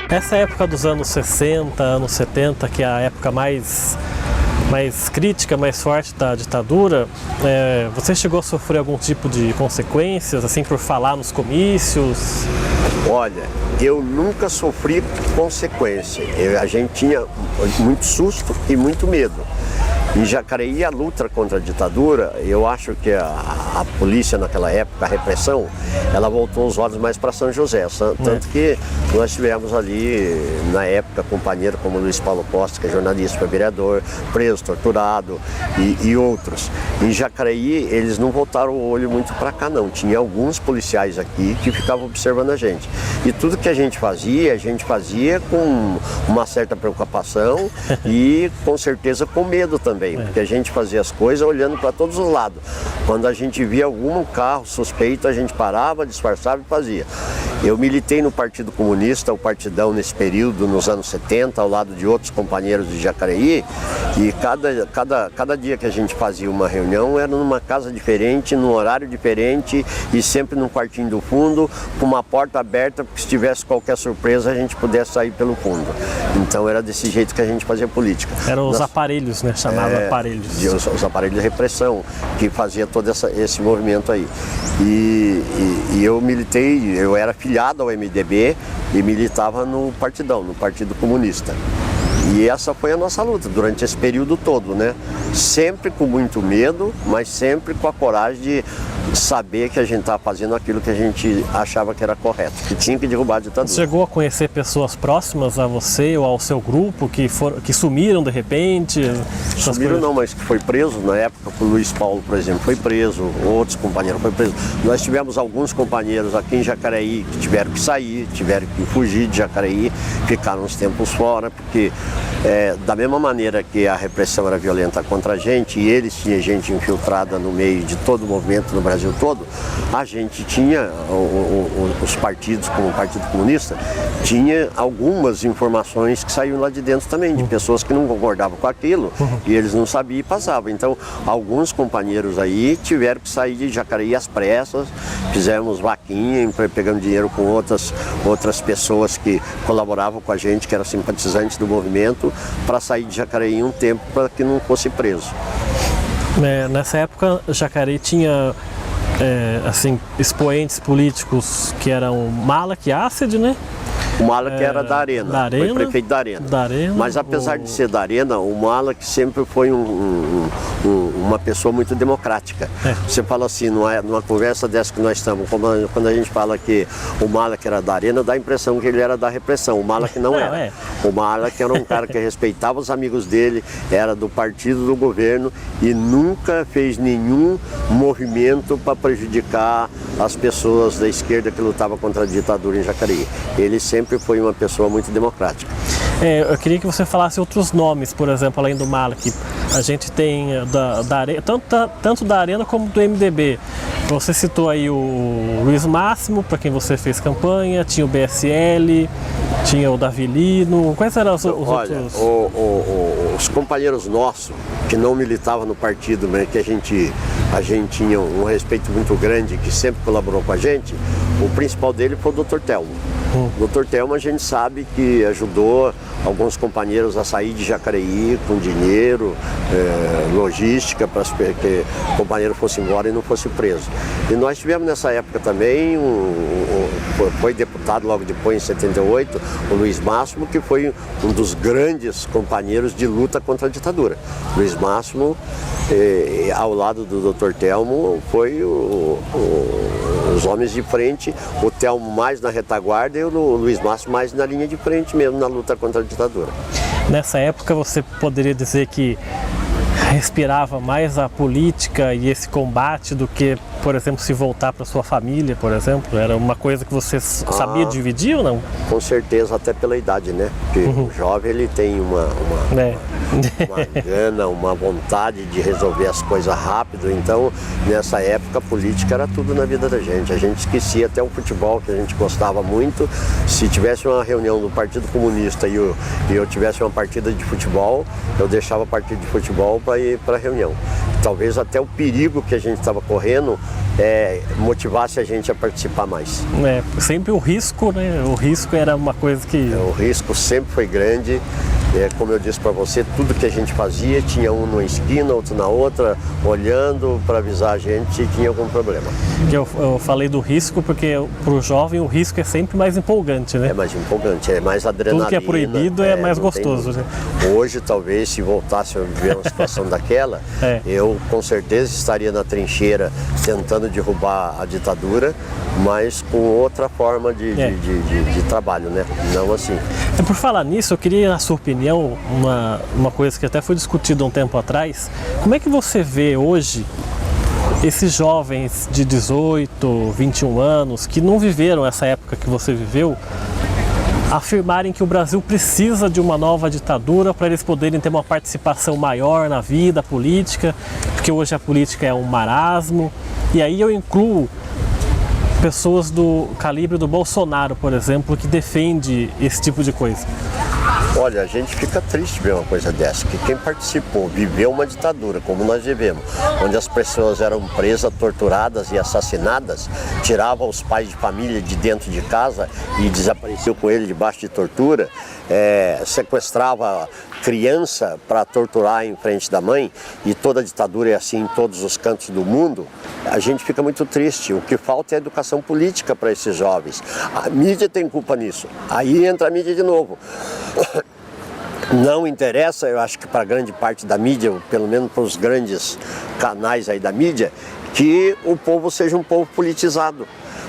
Essa época dos anos 60, anos 70, que é a época mais crítica, mais forte da ditadura, você chegou a sofrer algum tipo de consequências, assim, por falar nos comícios? Olha, eu nunca sofri consequência. A gente tinha muito susto e muito medo. Em Jacareí, a luta contra a ditadura, eu acho que a polícia naquela época, a repressão, ela voltou os olhos mais para São José. Tanto que nós tivemos ali, na época, companheiro como Luiz Paulo Costa, que é jornalista, foi vereador, preso, torturado e outros. Em Jacareí, eles não voltaram o olho muito para cá, não. Tinha alguns policiais aqui que ficavam observando a gente. E tudo que a gente fazia com uma certa preocupação e, com certeza, com medo também. Porque a gente fazia as coisas olhando para todos os lados. Quando a gente via algum carro suspeito, a gente parava, disfarçava e fazia. Eu militei no Partido Comunista, o Partidão, nesse período, nos anos 70, ao lado de outros companheiros de Jacareí, e cada dia que a gente fazia uma reunião era numa casa diferente, num horário diferente e sempre num quartinho do fundo, com uma porta aberta, porque se tivesse qualquer surpresa a gente pudesse sair pelo fundo. Então era desse jeito que a gente fazia política. Eram os aparelhos, né? Chamavam aparelhos. Os aparelhos de repressão, que fazia todo esse movimento aí. E eu militei, eu era filiado ao MDB e militava no Partidão, no Partido Comunista. E essa foi a nossa luta durante esse período todo, né? Sempre com muito medo, mas sempre com a coragem de saber que a gente estava fazendo aquilo que a gente achava que era correto, que tinha que derrubar a ditadura. Você chegou a conhecer pessoas próximas a você ou ao seu grupo que sumiram de repente? Sumiram não, mas que foi preso na época. O Luiz Paulo, por exemplo, foi preso, outros companheiros foram presos. Nós tivemos alguns companheiros aqui em Jacareí que tiveram que sair, tiveram que fugir de Jacareí, ficaram uns tempos fora, porque da mesma maneira que a repressão era violenta contra a gente e eles tinham gente infiltrada no meio de todo o movimento no Brasil todo, a gente tinha, os partidos, como o Partido Comunista, tinha algumas informações que saíam lá de dentro também, de pessoas que não concordavam com aquilo e eles não sabiam e passavam. Então, alguns companheiros aí tiveram que sair de Jacareí às pressas, fizemos vaquinha, pegando dinheiro com outras pessoas que colaboravam com a gente, que eram simpatizantes do movimento, para sair de Jacareí um tempo para que não fosse preso. Nessa época, Jacareí tinha assim, expoentes políticos que eram Malak Assed, né? O Malak era da Arena, foi prefeito da Arena. Mas apesar de ser da Arena, o Malak sempre foi uma pessoa muito democrática. Você fala assim, numa conversa dessa que nós estamos, quando a gente fala que o Malak era da Arena, dá a impressão que ele era da repressão. O Malak não era. O Malak era um cara que respeitava os amigos dele, era do partido do governo e nunca fez nenhum movimento para prejudicar as pessoas da esquerda que lutavam contra a ditadura em Jacareí. Ele sempre foi uma pessoa muito democrática. Eu queria que você falasse outros nomes, por exemplo, além do Malak. A gente tem tanto da Arena como do MDB. Você citou aí o Luiz Máximo, para quem você fez campanha, tinha o BSL, tinha o Davi Lino. Quais eram os outros? Os companheiros nossos, que não militavam no partido, mas que a gente tinha um respeito muito grande, que sempre colaborou com a gente, o principal dele foi o Dr. Telmo. O Dr. Telmo, a gente sabe que ajudou alguns companheiros a sair de Jacareí com dinheiro, logística, para que o companheiro fosse embora e não fosse preso. E nós tivemos nessa época também, foi deputado logo depois, em 78, o Luiz Máximo, que foi um dos grandes companheiros de luta contra a ditadura. Luiz Máximo, ao lado do Dr. Telmo, foi os homens de frente, o Telmo mais na retaguarda e o Luiz Máximo mais na linha de frente mesmo, na luta contra a ditadura. Nessa época você poderia dizer que respirava mais a política e esse combate do que, por exemplo, se voltar para sua família, por exemplo? Era uma coisa que você sabia dividir ou não? Com certeza, até pela idade, né? Porque o jovem, ele tem uma uma gana, uma vontade de resolver as coisas rápido. Então, nessa época, a política era tudo na vida da gente. A gente esquecia até o futebol, que a gente gostava muito. Se tivesse uma reunião do Partido Comunista e eu tivesse uma partida de futebol, eu deixava a partida de futebol para ir para a reunião. Talvez até o perigo que a gente estava correndo motivasse a gente a participar mais. Sempre o risco, né? O risco era uma coisa que... O risco sempre foi grande. Como eu disse para você, tudo que a gente fazia, tinha um numa esquina, outro na outra, olhando para avisar a gente se tinha algum problema. Eu falei do risco porque para o jovem o risco é sempre mais empolgante, né? É mais empolgante, é mais adrenalina. Tudo que é proibido é mais gostoso, né? Hoje, talvez, se voltasse a viver uma situação daquela, eu com certeza estaria na trincheira tentando derrubar a ditadura, mas com outra forma de trabalho, né? Não assim. Por falar nisso, eu queria, na sua opinião, uma coisa que até foi discutida um tempo atrás. Como é que você vê hoje esses jovens de 18, 21 anos que não viveram essa época que você viveu, afirmarem que o Brasil precisa de uma nova ditadura para eles poderem ter uma participação maior na vida política, porque hoje a política é um marasmo? E aí eu incluo pessoas do calibre do Bolsonaro, por exemplo, que defende esse tipo de coisa. Olha, a gente fica triste ver uma coisa dessa, que quem participou, viveu uma ditadura, como nós vivemos, onde as pessoas eram presas, torturadas e assassinadas, tiravam os pais de família de dentro de casa e desapareciam com ele debaixo de tortura, sequestrava criança para torturar em frente da mãe, e toda a ditadura é assim em todos os cantos do mundo. A gente fica muito triste. O que falta é educação política para esses jovens. A mídia tem culpa nisso. Aí entra a mídia de novo. Não interessa, eu acho que para grande parte da mídia, pelo menos para os grandes canais aí da mídia, que o povo seja um povo politizado.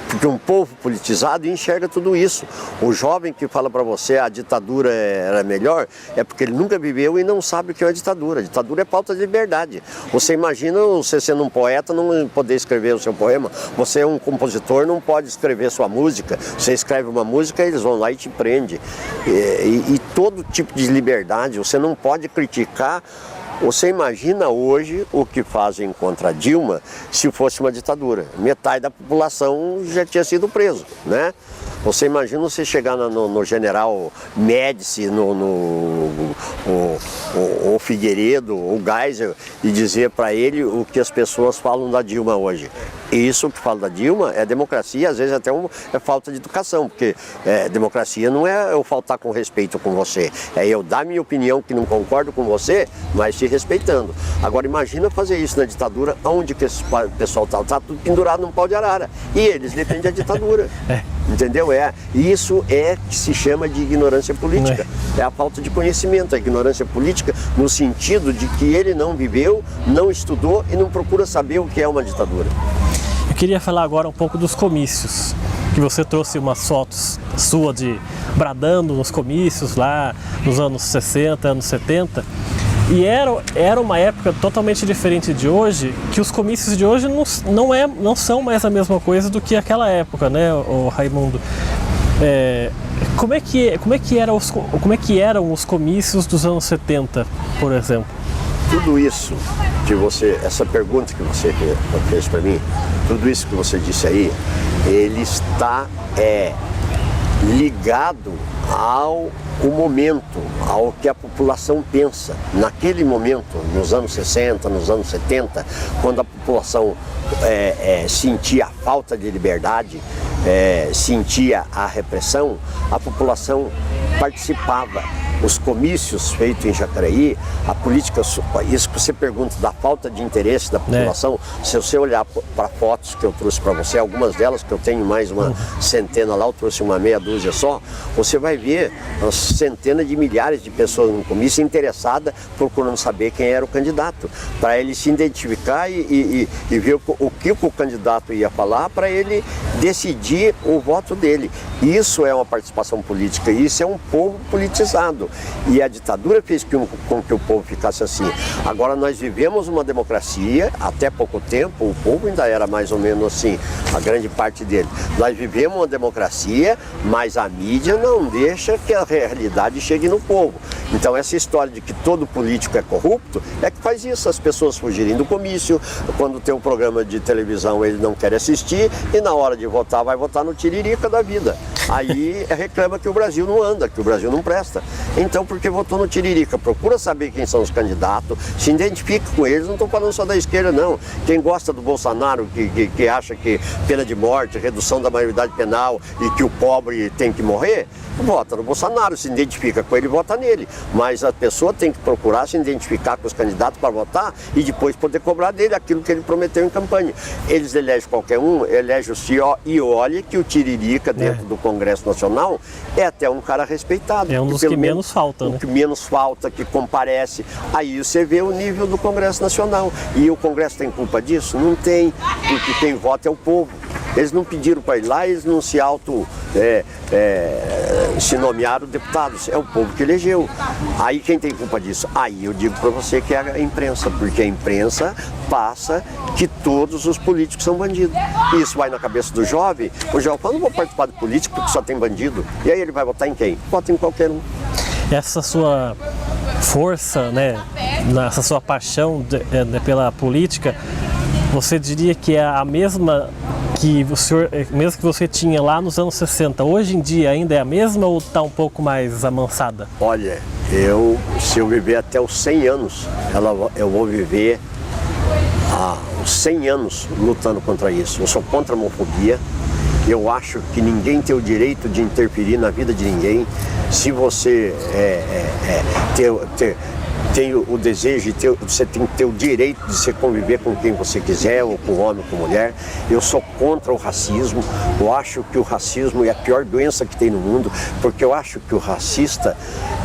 Porque um povo politizado enxerga tudo isso. O jovem que fala para você a ditadura era melhor, é porque ele nunca viveu e não sabe o que é a ditadura. A ditadura é falta de liberdade. Você imagina você sendo um poeta não poder escrever o seu poema. Você é um compositor, não pode escrever sua música. Você escreve uma música, eles vão lá e te prendem. E todo tipo de liberdade, você não pode criticar. Você imagina hoje o que fazem contra Dilma se fosse uma ditadura. Metade da população já tinha sido preso, né? Você imagina você chegar no general Médici, o Figueiredo, o Geisel, e dizer para ele o que as pessoas falam da Dilma hoje. Isso que fala da Dilma é democracia, às vezes até é falta de educação, porque democracia não é eu faltar com respeito com você, é eu dar minha opinião que não concordo com você, mas te respeitando. Agora imagina fazer isso na ditadura, onde que esse pessoal tá tudo pendurado num pau de arara, e eles defendem a ditadura. Entendeu? Isso que se chama de ignorância política. É a falta de conhecimento, a ignorância política no sentido de que ele não viveu, não estudou e não procura saber o que é uma ditadura. Eu queria falar agora um pouco dos comícios, que você trouxe umas fotos sua de bradando nos comícios lá nos anos 60, anos 70. E era uma época totalmente diferente de hoje, que os comícios de hoje não são mais a mesma coisa do que aquela época, né, o Raimundo? Como é que eram os comícios dos anos 70, por exemplo? Tudo isso essa pergunta que você fez para mim, tudo isso que você disse aí, ele está ligado ao momento, ao que a população pensa. Naquele momento, nos anos 60, nos anos 70, quando a população sentia a falta de liberdade, sentia a repressão, a população participava. Os comícios feitos em Jacareí, a política, isso que você pergunta da falta de interesse da população, se você olhar para fotos que eu trouxe para você, algumas delas que eu tenho mais uma centena lá, eu trouxe uma meia dúzia só, você vai ver umas centenas de milhares de pessoas no comício interessadas, procurando saber quem era o candidato, para ele se identificar e ver o que o candidato ia falar, para ele decidir o voto dele. Isso é uma participação política, isso é um povo politizado. E a ditadura fez com que o povo ficasse assim. Agora nós vivemos uma democracia, até pouco tempo o povo ainda era mais ou menos assim, a grande parte dele. Nós vivemos uma democracia, mas a mídia não deixa que a realidade chegue no povo. Então essa história de que todo político é corrupto é que faz isso, as pessoas fugirem do comício, quando tem um programa de televisão ele não quer assistir e na hora de votar vai votar no tiririca da vida. Aí reclama que o Brasil não anda, que o Brasil não presta. Então por que votou no tiririca? Procura saber quem são os candidatos, se identifique com eles, não estou falando só da esquerda não. Quem gosta do Bolsonaro, que acha que pena de morte, redução da maioridade penal e que o pobre tem que morrer, vota no Bolsonaro, se identifica com ele, vota nele. Mas a pessoa tem que procurar se identificar com os candidatos para votar e depois poder cobrar dele aquilo que ele prometeu em campanha. Eles elegem qualquer um, elegem o CEO e olha que o tiririca dentro do Congresso Nacional é até um cara respeitado. É um dos que menos falta, né? O que menos falta, que comparece. Aí você vê o nível do Congresso Nacional. E o Congresso tem culpa disso? Não tem, porque quem vota é o povo. Eles não pediram para ir lá, eles não se se nomearam deputados, é o povo que elegeu. Aí quem tem culpa disso? Aí eu digo para você que é a imprensa, porque a imprensa passa que todos os políticos são bandidos. Isso vai na cabeça do jovem, o jovem fala, não vou participar de político porque só tem bandido. E aí ele vai votar em quem? Vota em qualquer um. Essa sua força, né, essa sua paixão pela política, você diria que é a mesma que o senhor, mesmo que você tinha lá nos anos 60, hoje em dia ainda é a mesma ou está um pouco mais amansada? Olha, se eu viver até os 100 anos, eu vou viver os 100 anos lutando contra isso. Eu sou contra a homofobia. Eu acho que ninguém tem o direito de interferir na vida de ninguém. Se você tem o desejo, você tem que ter o direito de se conviver com quem você quiser, ou com homem, ou com mulher. Eu sou contra o racismo. Eu acho que o racismo é a pior doença que tem no mundo, porque eu acho que o racista,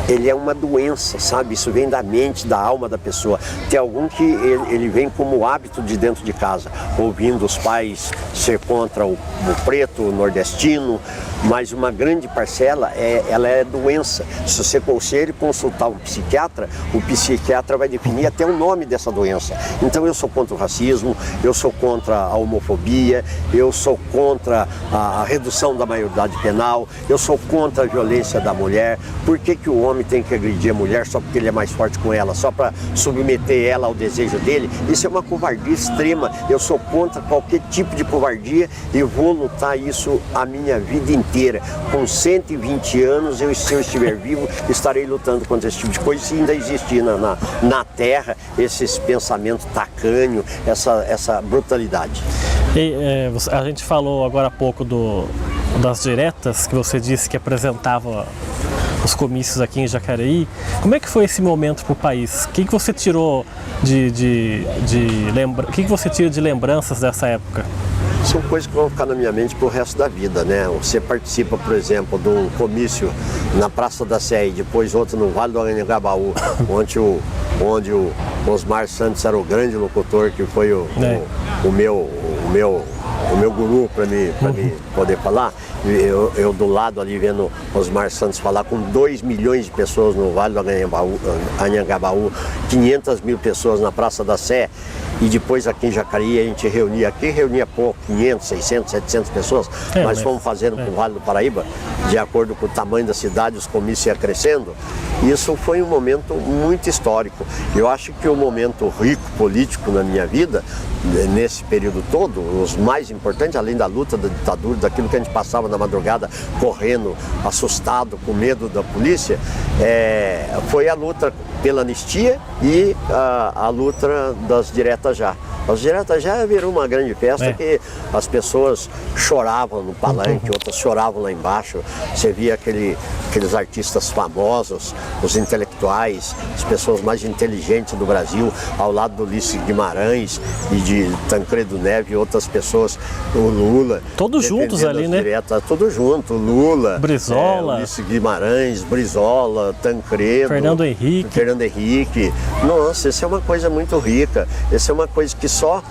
ele é uma doença, sabe? Isso vem da mente, da alma da pessoa. Tem algum que ele vem como hábito de dentro de casa, ouvindo os pais ser contra o preto, o nordestino, mas uma grande parcela, ela é doença. Se ele consultar um psiquiatra, o psiquiatra vai definir até o nome dessa doença. Então eu sou contra o racismo, eu sou contra a homofobia, eu sou contra a redução da maioridade penal, eu sou contra a violência da mulher. Por que o homem tem que agredir a mulher só porque ele é mais forte com ela, só para submeter ela ao desejo dele? Isso é uma covardia extrema. Eu sou contra qualquer tipo de covardia e vou lutar isso a minha vida inteira. Com 120 anos, se eu estiver vivo, estarei lutando contra esse tipo de coisa. Se ainda existir na Terra esses pensamentos tacanhos, essa brutalidade. E, a gente falou agora há pouco das diretas que você disse que apresentava os comícios aqui em Jacareí. Como é que foi esse momento para o país? O que você tirou o que você tira de lembranças dessa época? São coisas que vão ficar na minha mente pro resto da vida, né? Você participa, por exemplo, de um comício na Praça da Sé e depois outro no Vale do Anhangabaú, onde o Osmar Santos era o grande locutor, que foi o meu guru para mim poder falar. Eu do lado ali vendo Osmar Santos falar com 2 milhões de pessoas no Vale do Anhangabaú, 500 mil pessoas na Praça da Sé, e depois aqui em Jacareí a gente reunia pouco, 500, 600, 700 pessoas, mas fomos fazendo com o Vale do Paraíba, de acordo com o tamanho da cidade, os comícios iam crescendo. Isso foi um momento muito histórico. Eu acho que o momento rico político na minha vida, nesse período todo, os mais importantes, além da luta da ditadura, daquilo que a gente passava na madrugada correndo, assustado, com medo da polícia, foi a luta pela anistia e a luta das diretas já. As diretas já virou uma grande festa que as pessoas choravam no palanque, outras choravam lá embaixo. Você via aqueles artistas famosos, os intelectuais, as pessoas mais inteligentes do Brasil, ao lado do Ulisses Guimarães e de Tancredo Neves e outras pessoas, o Lula. Todos juntos ali, né? Todos juntos, Lula, Brizola, Ulisses Guimarães, Brizola, Tancredo, Fernando Henrique. Nossa, isso é uma coisa muito rica. Isso é uma coisa que só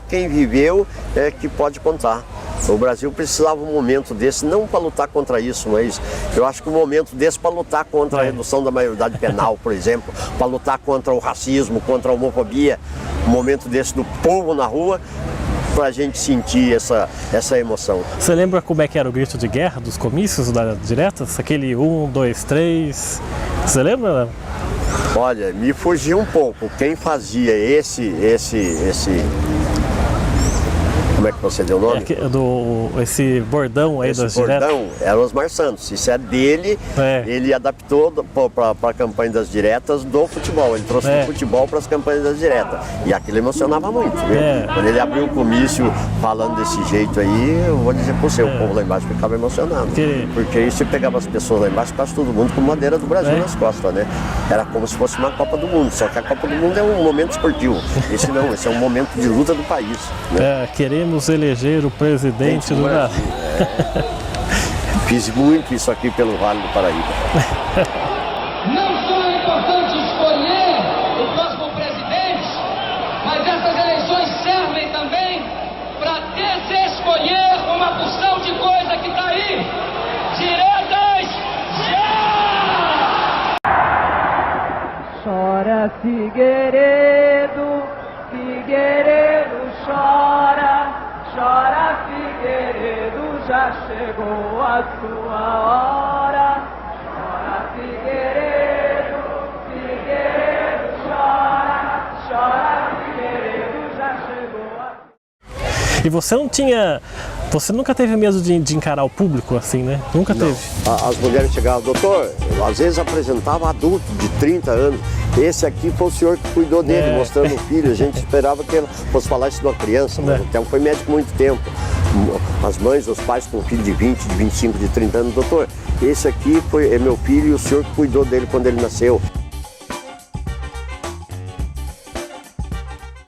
quem viveu é que pode contar. O Brasil precisava um momento desse, não para lutar contra isso, mas eu acho que um momento desse para lutar contra a redução da maioridade penal, por exemplo, para lutar contra o racismo, contra a homofobia, um momento desse do povo na rua, para a gente sentir essa emoção. Você lembra como é que era o grito de guerra dos comícios da diretas? Aquele 1, 2, 3. Você lembra? Olha, me fugia um pouco. Quem fazia esse como é que você deu o nome? Esse bordão aí das diretas. Esse bordão era o Osmar Santos. Isso é dele, ele adaptou para a campanha das diretas do futebol. Ele trouxe o futebol para as campanhas das diretas. E aquilo emocionava muito, viu? Quando ele abriu o comício falando desse jeito aí, eu vou dizer para você, o povo lá embaixo ficava emocionado. Porque aí você pegava as pessoas lá embaixo, quase todo mundo com bandeira do Brasil nas costas, né? Era como se fosse uma Copa do Mundo, só que a Copa do Mundo é um momento esportivo. Esse não, esse é um momento de luta do país. Né? Queremos eleger o presidente do Brasil. Fiz muito isso aqui pelo Vale do Paraíba. Não só é importante escolher o próximo presidente, mas essas eleições servem também para desescolher uma porção de coisa que está aí. Diretas, já! Chora, Figueiredo, Figueiredo chora. Chora, Figueiredo, já chegou a sua hora. Chora, Figueiredo, Figueiredo chora. Chora, Figueiredo, já chegou a... E você nunca teve medo de encarar o público assim, né? Nunca teve? As mulheres chegavam, doutor, às vezes apresentava adulto de 30 anos. Esse aqui foi o senhor que cuidou dele, mostrando o filho. A gente esperava que ela fosse falar isso de uma criança, mas o Theo foi médico muito tempo. As mães, os pais com um filho de 20, de 25, de 30 anos, doutor, esse aqui é meu filho e o senhor que cuidou dele quando ele nasceu.